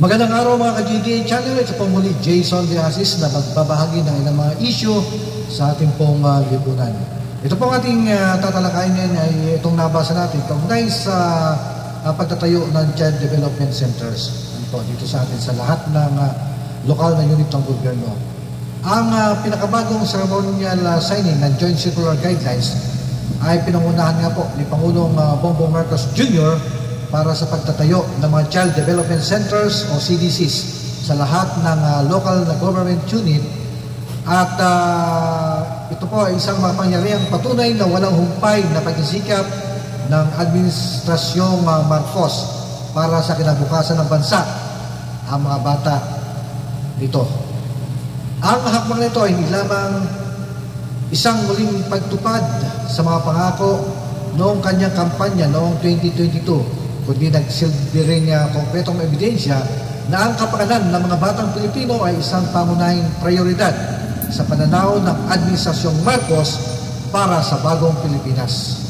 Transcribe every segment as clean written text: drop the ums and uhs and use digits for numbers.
Magandang araw mga ka-GDA channel. Ito po muli Jason De Asis na magbabahagi ng ilang mga issue sa ating pong lipunan. Ito pong ating tatalakayin ngayon ay itong nabasa natin kaugnay sa pagtatayo ng Child Development Centers dito sa atin sa lahat ng lokal na unit ng gobyerno. Ang pinakabagong ceremonial signing ng Joint Circular Guidelines ay pinangunahan nga po ni Pangulong Bongbong Marcos Jr. para sa pagtatayo ng mga Child Development Centers o CDCs sa lahat ng local na government unit. At ito po ay isang mapangyarihang patunay na walang humpay na pagsisikap ng Administrasyong Marcos para sa kinabukasan ng bansa, ang mga bata dito. Ang hakbang nito ay hindi lamang isang muling pagtupad sa mga pangako noong kanyang kampanya noong 2022, kundi nagsilbi rin konkretong ebidensya na ang kapakanan ng mga batang Pilipino ay isang pangunahing prioridad sa pananaw ng Administrasyong Marcos para sa bagong Pilipinas.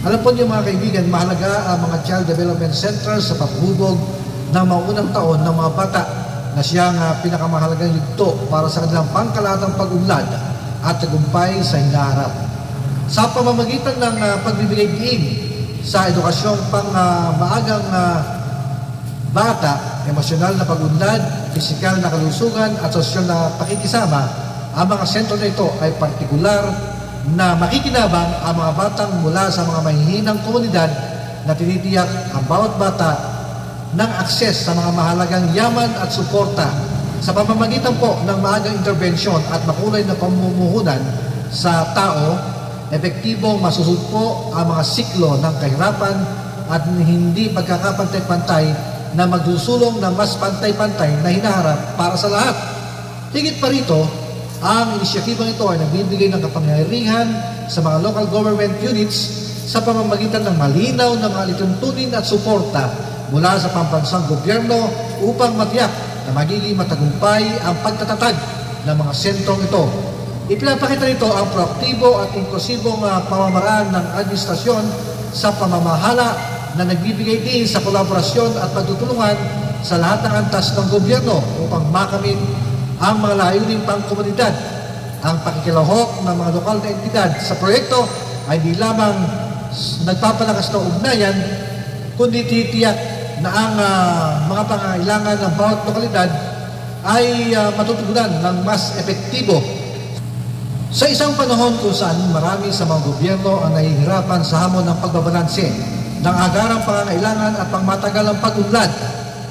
Alam po niyo mga kaibigan, mahalaga ang mga Child Development Centers sa pagbuhubog ng maunang taon ng mga bata na siyang pinakamahalagang yugto para sa kanilang pangkalahatang pag-unlad at tagumpay sa hinaharap. Sa pamamagitan ng pagbibigay diin sa edukasyong pang maagang bata, emosyonal na pag-unlad, pisikal na kalusugan at sosyal na pakikisama, ang mga sentro na ito ay partikular na makikinabang ang mga batang mula sa mga mahihinang komunidad na tinitiyak ang bawat bata ng akses sa mga mahalagang yaman at suporta sa pamamagitan po ng maagang interbensyon at makulay na pamumuhunan sa tao. Epektibong masusugpo ang mga siklo ng kahirapan at hindi pagkakapantay-pantay na magsusulong ng mas pantay-pantay na hinaharap para sa lahat. Higit pa rito, ang inisyatibang ito ay nagbibigay ng kapangyarihan sa mga local government units sa pamamagitan ng malinaw na mga lituntunin at suporta mula sa pambansang gobyerno upang matiyak na magiging matagumpay ang pagtatatag ng mga sentrong ito. Ipinapakita nito ang proaktibo at inklusibong pamamaraan ng administrasyon sa pamamahala na nagbibigay din sa kolaborasyon at pagtutulungan sa lahat ng antas ng gobyerno upang makamit ang mga layuning pangkomunidad. Ang pakikilahok ng mga lokal na entidad sa proyekto ay di lamang nagpapalakas ng ugnayan, kundi titiyak na ang mga pangangailangan ng bawat lokalidad ay matutugunan ng mas epektibo. Sa isang panahon kung saan marami sa mga gobyerno ang nahihirapan sa hamon ng pagbabalanse ng agarang pangangailangan at pangmatagalang pag-unlad,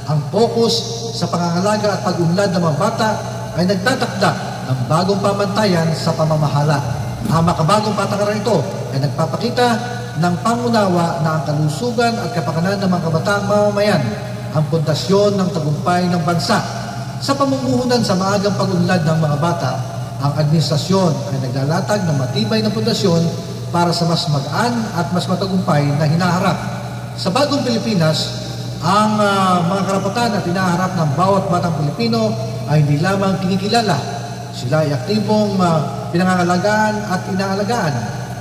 ang focus sa pangangalaga at pag-unlad ng mga bata ay nagtatakda ng bagong pamantayan sa pamamahala. Ang makabagong patakaran ito ay nagpapakita ng pangunawa na ang kalusugan at kapakanan ng mga kabataang mamamayan ang pundasyon ng tagumpay ng bansa. Sa pamumuhunan sa maagang pag-unlad ng mga bata, ang administrasyon ay naglalatag ng matibay na pundasyon para sa mas magaan at mas matagumpay na hinaharap. Sa bagong Pilipinas, ang mga karapatan at hinaharap ng bawat batang Pilipino ay hindi lamang kinikilala. Sila ay aktibong pinangangalagaan at inaalagaan.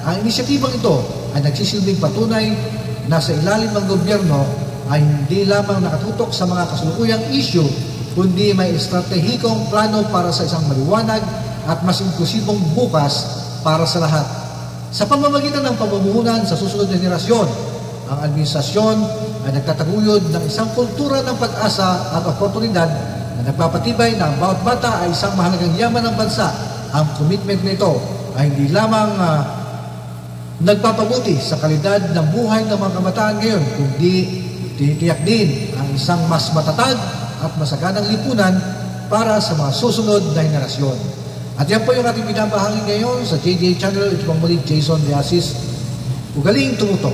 Ang inisyatibang ito ay nagsisilbing patunay na sa ilalim ng gobyerno ay hindi lamang nakatutok sa mga kasalukuyang issue, kundi may estratehikong plano para sa isang maliwanag at mas inklusibong bukas para sa lahat. Sa pamamagitan ng pamumuhunan sa susunod na henerasyon, ang administrasyon ay nagtataguyod ng isang kultura ng pag-asa at oportunidad na nagpapatibay na ang bawat bata ay isang mahalagang yaman ng bansa. Ang commitment nito ay hindi lamang nagpapabuti sa kalidad ng buhay ng mga kabataan ngayon, kundi tinitiyak din ang isang mas matatag at masaganang lipunan para sa mga susunod na henerasyon. At yan po yung ating binabahagi ngayon sa JDA channel. Ito pang muli, Jason De Asis. Ugaling tumutok.